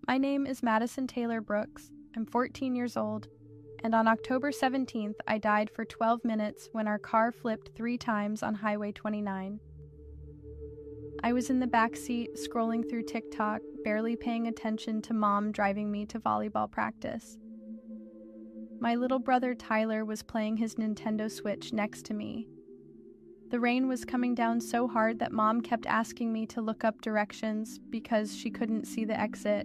My name is Madison Taylor Brooks. I'm 14 years old, and on October 17th, I died for 12 minutes when our car flipped 3 times on Highway 29. I was in the back seat, scrolling through TikTok, barely paying attention to Mom driving me to volleyball practice. My little brother Tyler was playing his Nintendo Switch next to me. The rain was coming down so hard that Mom kept asking me to look up directions because she couldn't see the exit.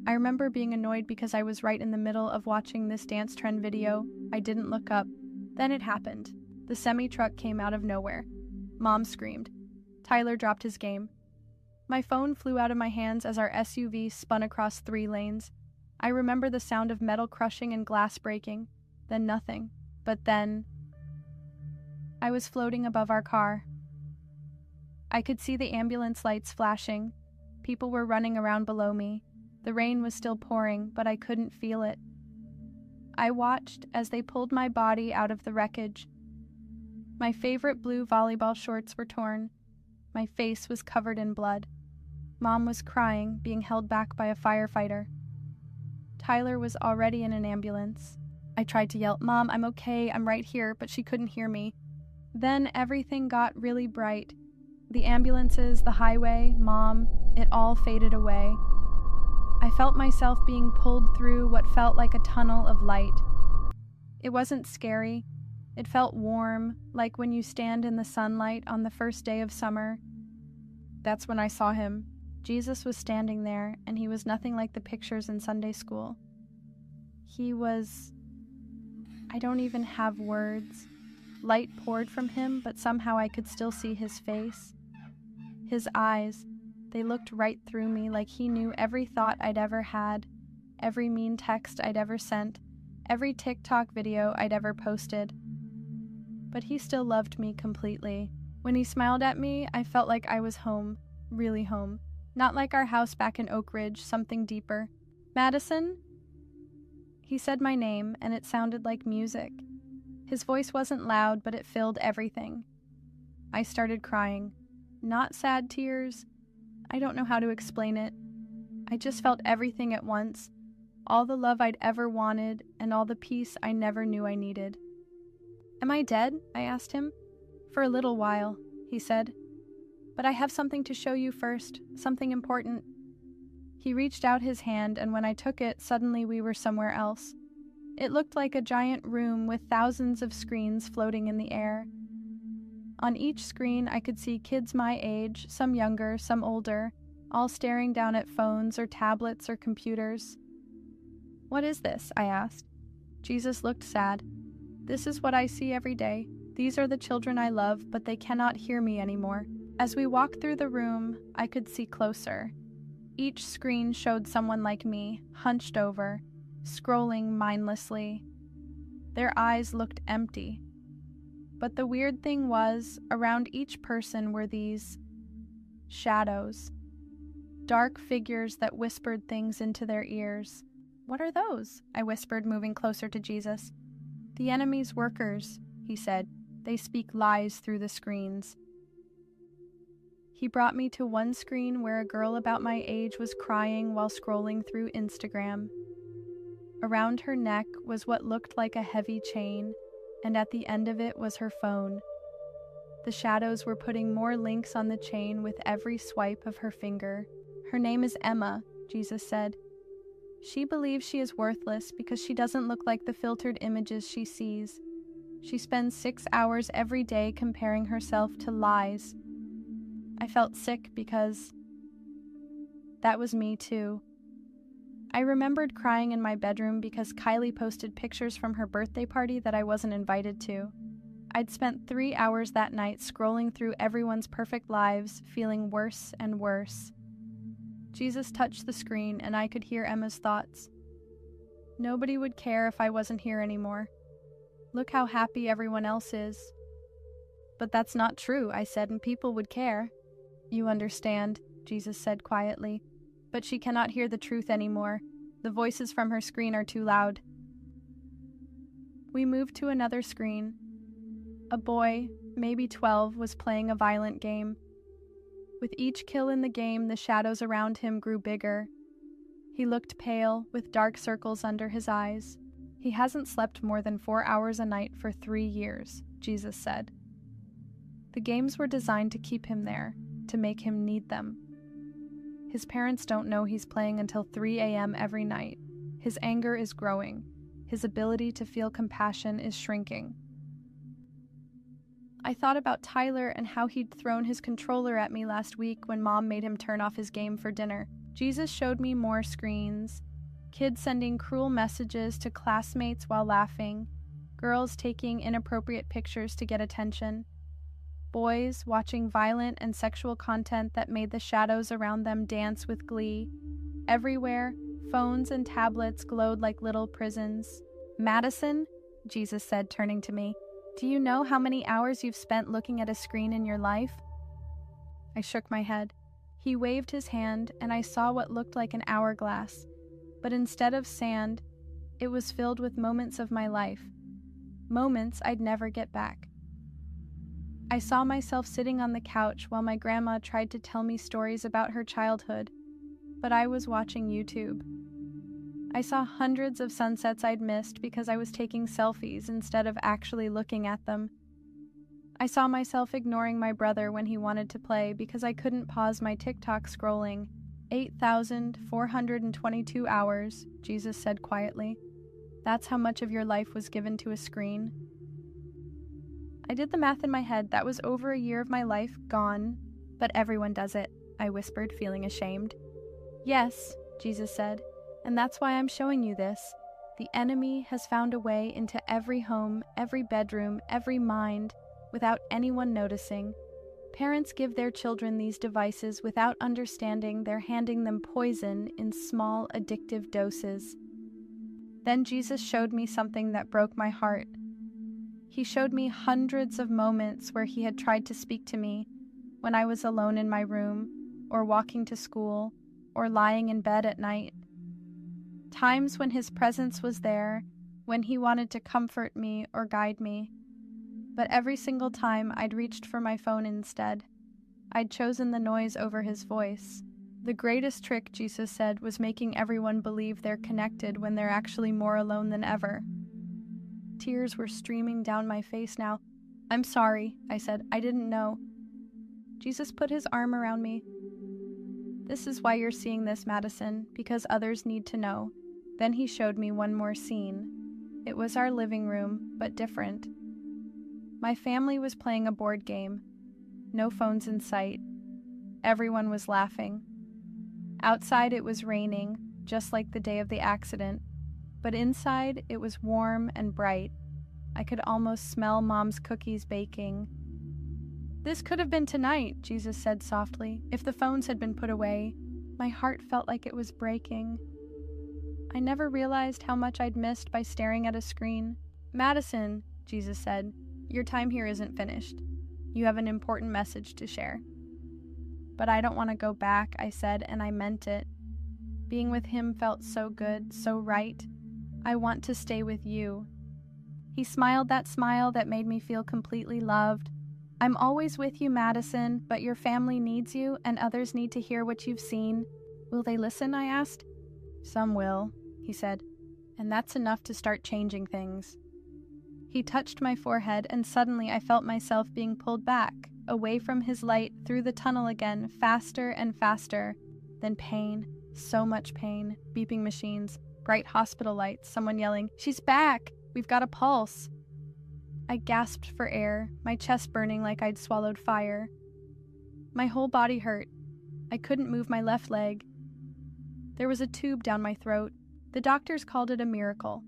I remember being annoyed because I was right in the middle of watching this dance trend video. I didn't look up. Then it happened. The semi-truck came out of nowhere. Mom screamed. Tyler dropped his game. My phone flew out of my hands as our SUV spun across 3 lanes. I remember the sound of metal crushing and glass breaking. Then nothing. But then I was floating above our car. I could see the ambulance lights flashing. People were running around below me. The rain was still pouring, but I couldn't feel it. I watched as they pulled my body out of the wreckage. My favorite blue volleyball shorts were torn. My face was covered in blood. Mom was crying, being held back by a firefighter. Tyler was already in an ambulance. I tried to yell, "Mom, I'm okay, I'm right here," but she couldn't hear me. Then everything got really bright. The ambulances, the highway, Mom, it all faded away. I felt myself being pulled through what felt like a tunnel of light. It wasn't scary. It felt warm, like when you stand in the sunlight on the first day of summer. That's when I saw him. Jesus was standing there, and he was nothing like the pictures in Sunday school. I don't even have words. Light poured from him, but somehow I could still see his face. His eyes, they looked right through me like he knew every thought I'd ever had, every mean text I'd ever sent, every TikTok video I'd ever posted. But he still loved me completely. When he smiled at me, I felt like I was home, really home. Not like our house back in Oak Ridge, something deeper. "Madison?" He said my name, and it sounded like music. His voice wasn't loud, but it filled everything. I started crying. Not sad tears. I don't know how to explain it. I just felt everything at once. All the love I'd ever wanted, and all the peace I never knew I needed. "Am I dead?" I asked him. "For a little while," he said. "But I have something to show you first, something important." He reached out his hand, and when I took it, suddenly we were somewhere else. It looked like a giant room with thousands of screens floating in the air. On each screen, I could see kids my age, some younger, some older, all staring down at phones or tablets or computers. "What is this?" I asked. Jesus looked sad. "This is what I see every day. These are the children I love, but they cannot hear me anymore." As we walked through the room, I could see closer. Each screen showed someone like me, hunched over, scrolling mindlessly. Their eyes looked empty. But the weird thing was, around each person were these shadows, dark figures that whispered things into their ears. "What are those?" I whispered, moving closer to Jesus. "The enemy's workers," he said. "They speak lies through the screens." He brought me to one screen where a girl about my age was crying while scrolling through Instagram. Around her neck was what looked like a heavy chain, and at the end of it was her phone. The shadows were putting more links on the chain with every swipe of her finger. "Her name is Emma," Jesus said. "She believes she is worthless because she doesn't look like the filtered images she sees. She spends 6 hours every day comparing herself to lies." I felt sick because that was me too. I remembered crying in my bedroom because Kylie posted pictures from her birthday party that I wasn't invited to. I'd spent 3 hours that night scrolling through everyone's perfect lives, feeling worse and worse. Jesus touched the screen, and I could hear Emma's thoughts. "Nobody would care if I wasn't here anymore. Look how happy everyone else is." "But that's not true," I said, "and people would care." "You understand," Jesus said quietly, "but she cannot hear the truth anymore. The voices from her screen are too loud." We moved to another screen. A boy, maybe 12, was playing a violent game. With each kill in the game, the shadows around him grew bigger. He looked pale, with dark circles under his eyes. He hasn't slept more than 4 hours a night for 3 years, Jesus said. The games were designed to keep him there, to make him need them. His parents don't know he's playing until 3 a.m. every night. His anger is growing. His ability to feel compassion is shrinking. I thought about Tyler and how he'd thrown his controller at me last week when Mom made him turn off his game for dinner. Jesus showed me more screens. Kids sending cruel messages to classmates while laughing. Girls taking inappropriate pictures to get attention. Boys watching violent and sexual content that made the shadows around them dance with glee. Everywhere, phones and tablets glowed like little prisons. Madison, Jesus said, turning to me, do you know how many hours you've spent looking at a screen in your life? I shook my head. He waved his hand, and I saw what looked like an hourglass. But instead of sand, it was filled with moments of my life. Moments I'd never get back. I saw myself sitting on the couch while my grandma tried to tell me stories about her childhood, but I was watching YouTube. I saw hundreds of sunsets I'd missed because I was taking selfies instead of actually looking at them. I saw myself ignoring my brother when he wanted to play because I couldn't pause my TikTok scrolling. 8,422 hours, Jesus said quietly. That's how much of your life was given to a screen. I did the math in my head. That was over a year of my life gone. But everyone does it, I whispered, feeling ashamed. Yes, Jesus said, and that's why I'm showing you this. The enemy has found a way into every home, every bedroom, every mind, without anyone noticing. Parents give their children these devices without understanding they're handing them poison in small, addictive doses. Then Jesus showed me something that broke my heart. He showed me hundreds of moments where he had tried to speak to me when I was alone in my room, or walking to school, or lying in bed at night. Times when his presence was there, when he wanted to comfort me or guide me. But every single time I'd reached for my phone instead. I'd chosen the noise over his voice. The greatest trick, Jesus said, was making everyone believe they're connected when they're actually more alone than ever. Tears were streaming down my face now. I'm sorry, I said. I didn't know. Jesus put his arm around me. This is why you're seeing this, Madison, because others need to know. Then he showed me one more scene. It was our living room, but different. My family was playing a board game. No phones in sight. Everyone was laughing. Outside it was raining, just like the day of the accident. But inside, it was warm and bright. I could almost smell Mom's cookies baking. This could have been tonight, Jesus said softly, if the phones had been put away. My heart felt like it was breaking. I never realized how much I'd missed by staring at a screen. Madison, Jesus said, your time here isn't finished. You have an important message to share. But I don't want to go back, I said, and I meant it. Being with him felt so good, so right. I want to stay with you. He smiled that smile that made me feel completely loved. I'm always with you, Madison, but your family needs you and others need to hear what you've seen. Will they listen, I asked. Some will, he said, and that's enough to start changing things. He touched my forehead and suddenly I felt myself being pulled back, away from his light, through the tunnel again, faster and faster. Then pain, so much pain, beeping machines, bright hospital lights, someone yelling, "She's back! We've got a pulse!" I gasped for air, my chest burning like I'd swallowed fire. My whole body hurt. I couldn't move my left leg. There was a tube down my throat. The doctors called it a miracle.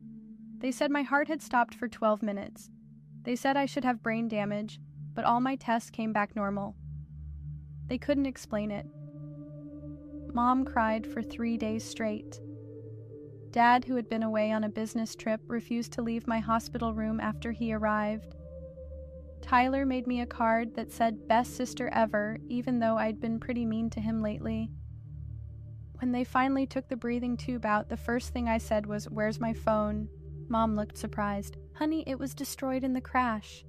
They said my heart had stopped for 12 minutes. They said I should have brain damage, but all my tests came back normal. They couldn't explain it. Mom cried for 3 days straight. Dad, who had been away on a business trip, refused to leave my hospital room after he arrived. Tyler made me a card that said "Best sister ever," even though I'd been pretty mean to him lately. When they finally took the breathing tube out, the first thing I said was, "Where's my phone?" Mom looked surprised. "Honey, it was destroyed in the crash."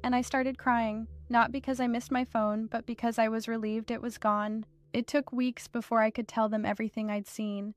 And I started crying, not because I missed my phone, but because I was relieved it was gone. It took weeks before I could tell them everything I'd seen.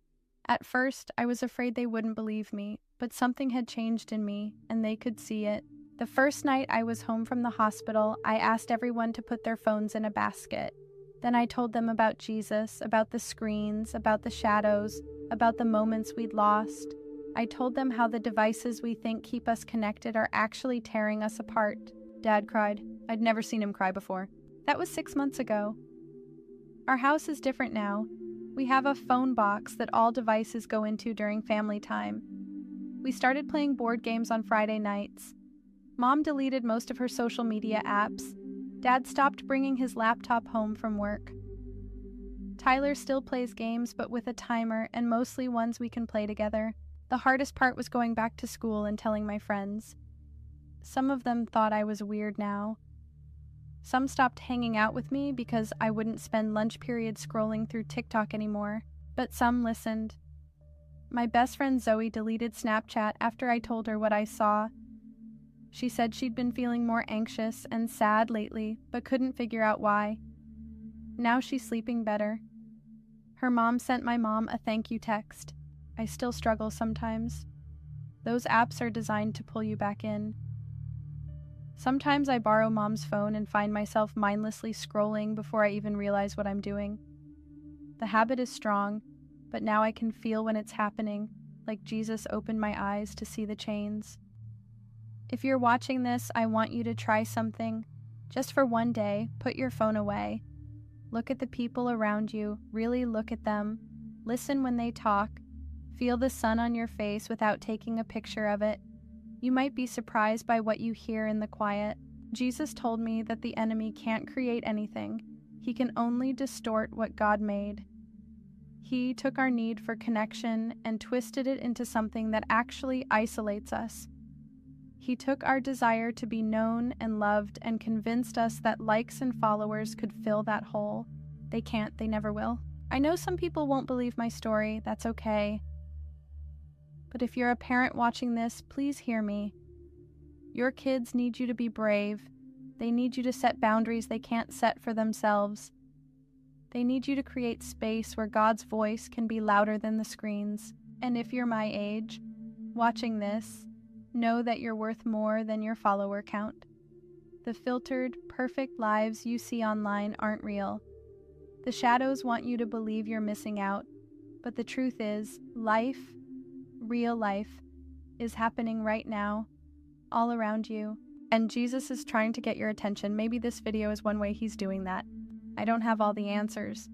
At first, I was afraid they wouldn't believe me, but something had changed in me, and they could see it. The first night I was home from the hospital, I asked everyone to put their phones in a basket. Then I told them about Jesus, about the screens, about the shadows, about the moments we'd lost. I told them how the devices we think keep us connected are actually tearing us apart. Dad cried. I'd never seen him cry before. That was 6 months ago. Our house is different now. We have a phone box that all devices go into during family time. We started playing board games on Friday nights. Mom deleted most of her social media apps. Dad stopped bringing his laptop home from work. Tyler still plays games, but with a timer, and mostly ones we can play together. The hardest part was going back to school and telling my friends. Some of them thought I was weird now. Some stopped hanging out with me because I wouldn't spend lunch periods scrolling through TikTok anymore, but some listened. My best friend Zoe deleted Snapchat after I told her what I saw. She said she'd been feeling more anxious and sad lately, but couldn't figure out why. Now she's sleeping better. Her mom sent my mom a thank you text. I still struggle sometimes. Those apps are designed to pull you back in. Sometimes I borrow Mom's phone and find myself mindlessly scrolling before I even realize what I'm doing. The habit is strong, but now I can feel when it's happening, like Jesus opened my eyes to see the chains. If you're watching this, I want you to try something. Just for one day, put your phone away. Look at the people around you, really look at them. Listen when they talk. Feel the sun on your face without taking a picture of it. You might be surprised by what you hear in the quiet. Jesus told me that the enemy can't create anything. He can only distort what God made. He took our need for connection and twisted it into something that actually isolates us. He took our desire to be known and loved and convinced us that likes and followers could fill that hole. They can't, they never will. I know some people won't believe my story, that's okay. But if you're a parent watching this, please hear me. Your kids need you to be brave. They need you to set boundaries they can't set for themselves. They need you to create space where God's voice can be louder than the screens. And if you're my age, watching this, know that you're worth more than your follower count. The filtered, perfect lives you see online aren't real. The shadows want you to believe you're missing out, but the truth is, life, real life, is happening right now, all around you, and Jesus is trying to get your attention. Maybe this video is one way he's doing that. I don't have all the answers.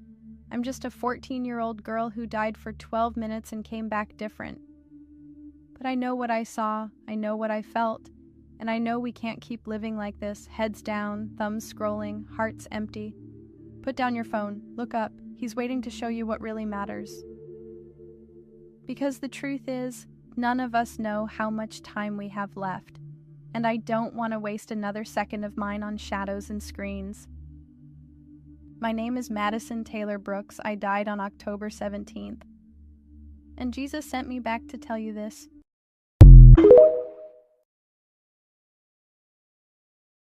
I'm just a 14-year-old girl who died for 12 minutes and came back different. But I know what I saw, I know what I felt, and I know we can't keep living like this, heads down, thumbs scrolling, hearts empty. Put down your phone, look up, he's waiting to show you what really matters. Because the truth is, none of us know how much time we have left, and I don't want to waste another second of mine on shadows and screens. My name is Madison Taylor Brooks. I died on October 17th. And Jesus sent me back to tell you this.